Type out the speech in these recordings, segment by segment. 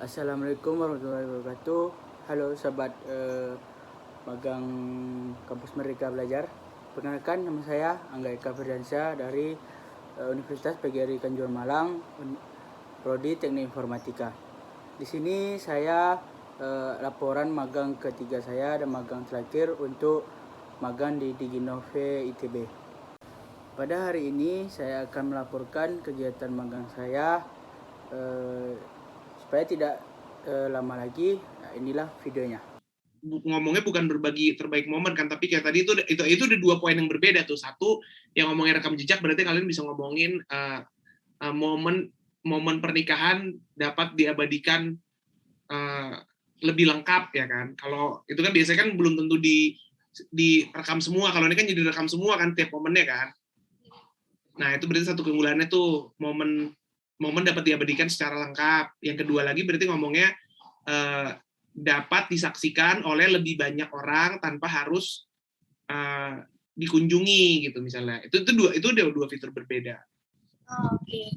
Assalamualaikum warahmatullahi wabarakatuh. Halo sahabat magang kampus Merdeka Belajar. Perkenalkan, nama saya Angga Eka Firdansyah dari Universitas PGRI Kanjuruhan Malang, Prodi Teknik Informatika. Di sini saya laporan magang ketiga saya dan magang terakhir untuk magang di Diginove ITB. Pada hari ini saya akan melaporkan kegiatan magang saya. Supaya tidak lama lagi, inilah videonya. Ngomongnya bukan berbagi terbaik momen kan, tapi kayak tadi itu ada 2 poin yang berbeda tuh. Satu yang ngomongin rekam jejak, berarti kalian bisa ngomongin momen pernikahan dapat diabadikan lebih lengkap ya kan. Kalau itu kan biasanya kan belum tentu direkam semua. Kalau ini kan jadi rekam semua kan tiap momennya kan. Nah itu berarti satu keunggulannya tuh, momen dapat diabadikan secara lengkap. Yang kedua lagi berarti ngomongnya dapat disaksikan oleh lebih banyak orang tanpa harus dikunjungi gitu misalnya. Itu dua fitur berbeda. Oke.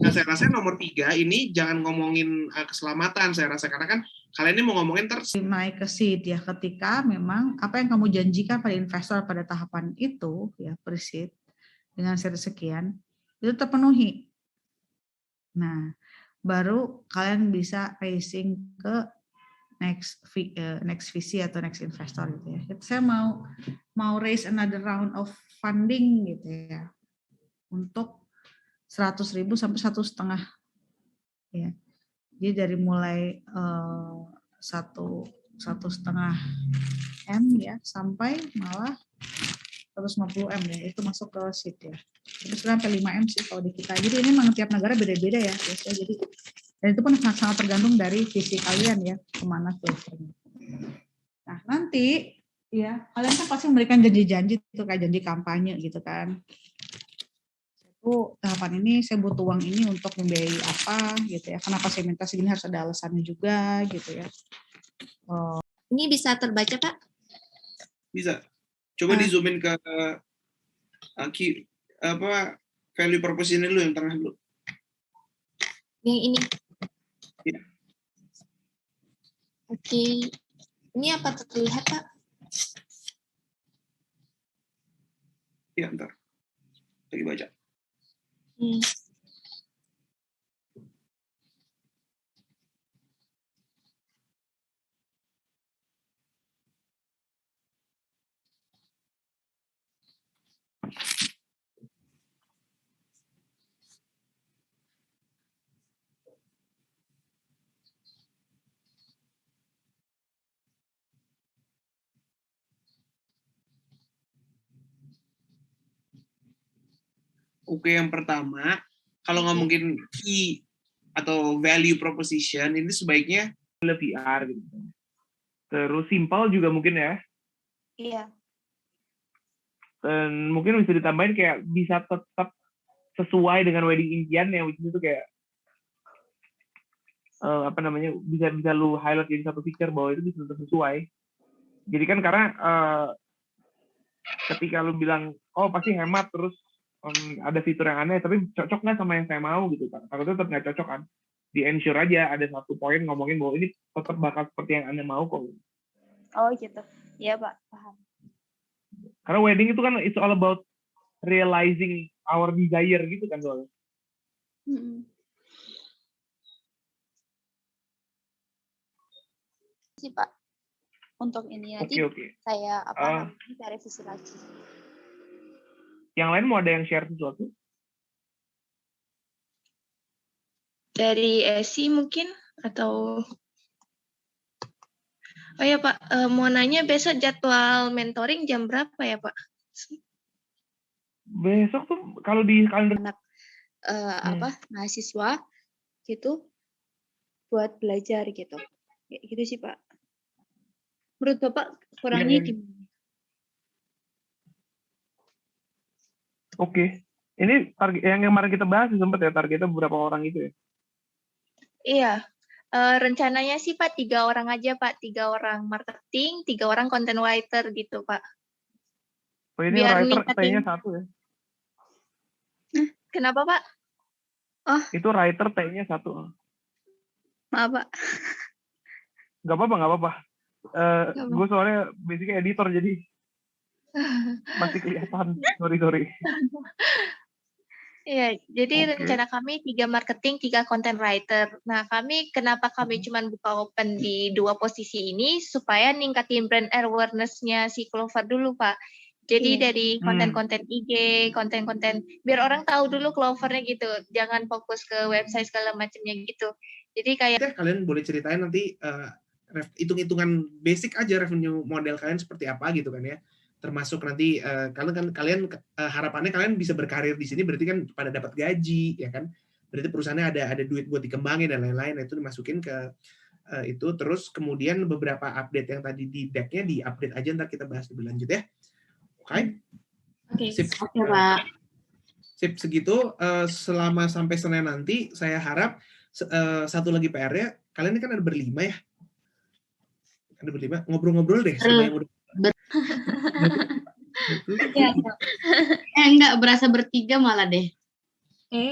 Nah, saya rasa nomor 3 ini jangan ngomongin keselamatan, saya rasa, karena kan kalian ini mau ngomongin naik ke seed ya, ketika memang apa yang kamu janjikan pada investor pada tahapan itu ya, pre-seed dengan seed sekian itu terpenuhi. Nah, baru kalian bisa raising ke next VC atau next investor gitu ya. Saya mau raise another round of funding gitu ya, untuk 100.000 sampai 1,5 ya. Jadi dari mulai 1,5 M ya sampai malah 150 M ya, itu masuk ke seed ya. Terus sampai 5 M sih kalau di kita. Jadi ini memang tiap negara beda-beda ya, biasanya. Jadi dan itu pun sangat tergantung dari visi kalian ya, kemana filternya. Nah nanti ya kalian kan pasti memberikan janji-janji itu kayak janji kampanye gitu kan. Tahapan ini saya butuh uang ini untuk membiayai apa gitu ya. Kenapa saya minta segini, harus ada alasannya juga gitu ya. Ini bisa terbaca, Pak? Bisa. Coba di zoomin ke value proposition dulu yang tengah dulu. Yang ini. Ya. Oke. Ini apa terlihat, Pak? Ya, ntar. Lagi baca. Oke, yang pertama, kalau ngomongin key atau value proposition, ini sebaiknya VR gitu. Terus simple juga mungkin ya. Iya. Dan mungkin bisa ditambahin kayak bisa tetap sesuai dengan wedding impian yang itu kayak bisa lu highlight jadi satu picture bahwa itu bisa tetap sesuai. Jadi kan karena ketika lu bilang pasti hemat, terus ada fitur yang aneh tapi cocok nggak sama yang saya mau gitu kan, takutnya tetap nggak cocok kan. Di ensure aja ada satu poin ngomongin bahwa ini tetap bakal seperti yang Anda mau kok. Oh gitu. Iya Pak, paham. Karena wedding itu kan it's all about realizing our desire gitu kan soalnya. Sih Pak. Untuk ini nanti saya revisi lagi. Yang lain mau ada yang share sesuatu? Dari Esi mungkin atau oh ya Pak, mau nanya besok jadwal mentoring jam berapa ya Pak? Besok tuh kalau di kalender mahasiswa gitu buat belajar gitu. Ya, gitu sih Pak. Menurut Bapak kurangnya gimana? Oke. Ini target yang kemarin kita bahas sempat ya, targetnya beberapa orang itu ya? Iya. Rencananya sih Pak 3 orang aja Pak, 3 orang marketing, 3 orang content writer gitu Pak. Oh ini biar writer T-nya 1 ya? Kenapa Pak? Oh. Itu writer T-nya 1. Maaf, Pak. Nggak apa-apa, nggak apa-apa. Nggak apa. Gue soalnya basicnya editor, jadi masih kelihatan. Sorry. Iya, jadi Oke. rencana kami 3 marketing, 3 content writer. Nah, kenapa kami cuma buka open di 2 posisi ini, supaya ningkatin brand awareness-nya si Clover dulu, Pak. Jadi Iya. dari konten-konten IG, konten-konten, biar orang tahu dulu Clover-nya gitu. Jangan fokus ke website segala macamnya gitu. Jadi kayak Kalian boleh ceritain nanti hitung-hitungan basic aja revenue model kalian seperti apa gitu kan ya. Termasuk nanti kalian harapannya kalian bisa berkarir di sini, berarti kan pada dapat gaji ya kan. Berarti perusahaannya ada duit buat dikembangin dan lain-lain, itu dimasukin ke itu. Terus kemudian beberapa update yang tadi di deck-nya di-update aja, ntar kita bahas lebih lanjut ya. Oke? Oke, Sip. Pak. Sip, segitu. Selama sampai Senin nanti, saya harap satu lagi PR-nya, kalian ini kan ada berlima ya? Ada berlima, ngobrol-ngobrol deh sama yang udah. Ya, enggak, berasa bertiga malah deh.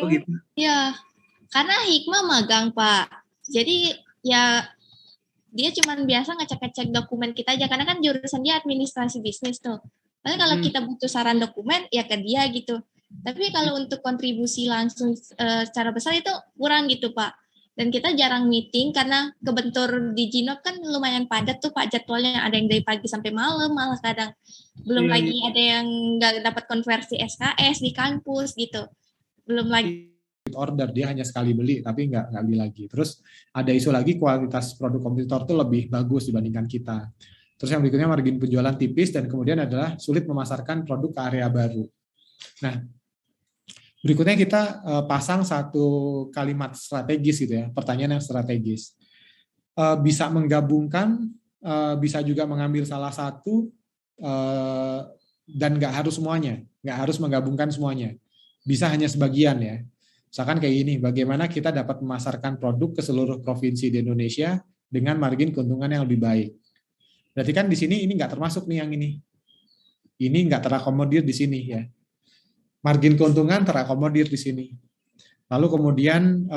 Oh gitu. Iya, karena Hikmah magang, Pak. Jadi ya dia cuma biasa ngecek-ngecek dokumen kita aja, karena kan jurusan dia administrasi bisnis tuh. Tapi kalau kita butuh saran dokumen, ya ke dia gitu. Tapi kalau untuk kontribusi langsung secara besar itu kurang gitu, Pak. Dan kita jarang meeting karena kebentur di Ginop kan lumayan padat tuh, Pak, jadwalnya. Ada yang dari pagi sampai malam, malah kadang. Belum lagi ada yang nggak dapat konversi SKS di kampus gitu. Belum lagi order, dia hanya sekali beli tapi nggak beli lagi. Terus ada isu lagi kualitas produk kompetitor tuh lebih bagus dibandingkan kita. Terus yang berikutnya margin penjualan tipis, dan kemudian adalah sulit memasarkan produk ke area baru. Nah, berikutnya kita pasang satu kalimat strategis gitu ya, pertanyaan yang strategis. Bisa menggabungkan, bisa juga mengambil salah satu, dan nggak harus semuanya, nggak harus menggabungkan semuanya. Bisa hanya sebagian ya. Misalkan kayak gini, bagaimana kita dapat memasarkan produk ke seluruh provinsi di Indonesia dengan margin keuntungan yang lebih baik. Berarti kan di sini ini nggak termasuk nih yang ini. Ini nggak terakomodir di sini ya. Margin keuntungan terakomodir di sini. Lalu kemudian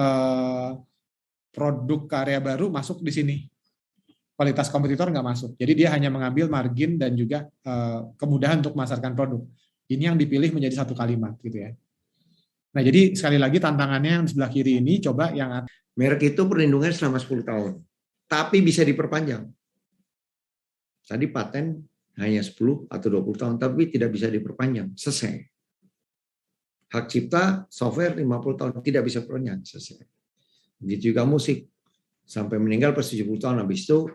produk ke area baru masuk di sini. Kualitas kompetitor nggak masuk. Jadi dia hanya mengambil margin dan juga kemudahan untuk memasarkan produk. Ini yang dipilih menjadi satu kalimat gitu ya. Nah, jadi sekali lagi tantangannya yang di sebelah kiri ini, coba yang merek itu perlindungan selama 10 tahun. Tapi bisa diperpanjang. Tadi paten hanya 10 atau 20 tahun, tapi tidak bisa diperpanjang. Selesai. Hak cipta software 50 tahun, tidak bisa diperpanjang. Selesai. Begitu juga musik. Sampai meninggal per 70 tahun, habis itu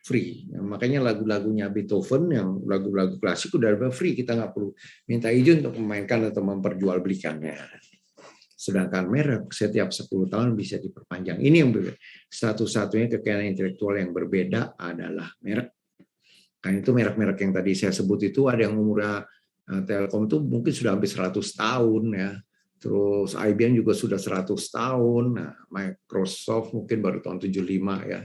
free. Nah, makanya lagu-lagunya Beethoven, yang lagu-lagu klasik udah free, kita nggak perlu minta izin untuk memainkan atau memperjualbelikannya. Sedangkan merek setiap 10 tahun bisa diperpanjang. Ini yang berbeda. Satu-satunya kekayaan intelektual yang berbeda adalah merek. Kan itu merek-merek yang tadi saya sebut itu ada yang umurnya Telkom itu mungkin sudah hampir 100 tahun ya. Terus IBM juga sudah 100 tahun. Nah, Microsoft mungkin baru tahun 75 ya.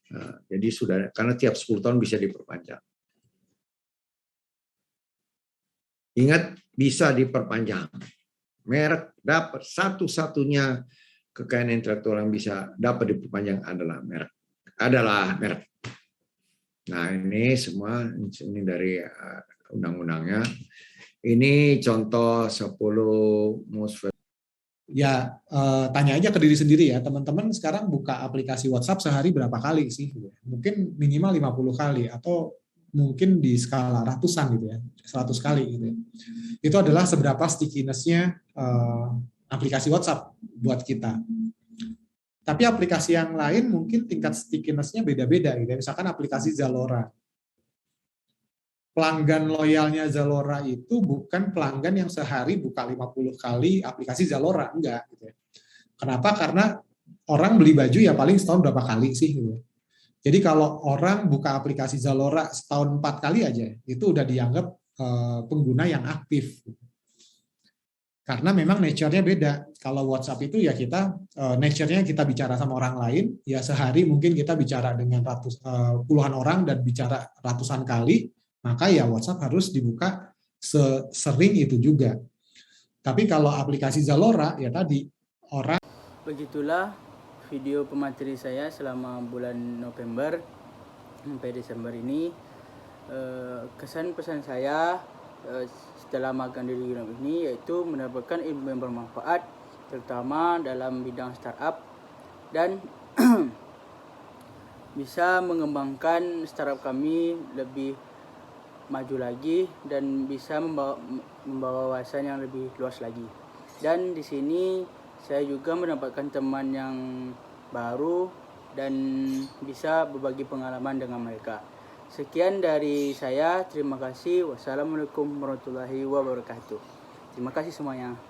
Nah, jadi sudah, karena tiap 10 tahun bisa diperpanjang. Ingat, bisa diperpanjang. Merek dapat satu-satunya kekayaan intelektual yang bisa dapat diperpanjang adalah merek. Nah, ini semua ini dari undang-undangnya. Ini contoh 10 most. Ya, tanya aja ke diri sendiri ya, teman-teman sekarang buka aplikasi WhatsApp sehari berapa kali sih? Mungkin minimal 50 kali, atau mungkin di skala ratusan gitu ya, 100 kali gitu ya. Itu adalah seberapa stickiness-nya aplikasi WhatsApp buat kita. Tapi aplikasi yang lain mungkin tingkat stickiness-nya beda-beda gitu ya. Misalkan aplikasi Zalora. Pelanggan loyalnya Zalora itu bukan pelanggan yang sehari buka 50 kali aplikasi Zalora, enggak gitu ya. Kenapa? Karena orang beli baju ya paling setahun berapa kali sih gitu. Jadi kalau orang buka aplikasi Zalora setahun 4 kali aja, itu udah dianggap pengguna yang aktif. Karena memang nature-nya beda. Kalau WhatsApp itu ya kita nature-nya kita bicara sama orang lain, ya sehari mungkin kita bicara dengan puluhan orang dan bicara ratusan kali, maka ya WhatsApp harus dibuka sering itu juga. Tapi kalau aplikasi Zalora ya tadi orang. Begitulah video pemateri saya selama bulan November sampai Desember ini. Kesan pesan saya setelah magang di Unap ini yaitu mendapatkan ilmu yang bermanfaat, terutama dalam bidang startup, dan bisa mengembangkan startup kami lebih maju lagi dan bisa membawa wawasan yang lebih luas lagi. Dan di sini saya juga mendapatkan teman yang baru dan bisa berbagi pengalaman dengan mereka. Sekian dari saya, terima kasih. Wassalamualaikum warahmatullahi wabarakatuh. Terima kasih semuanya.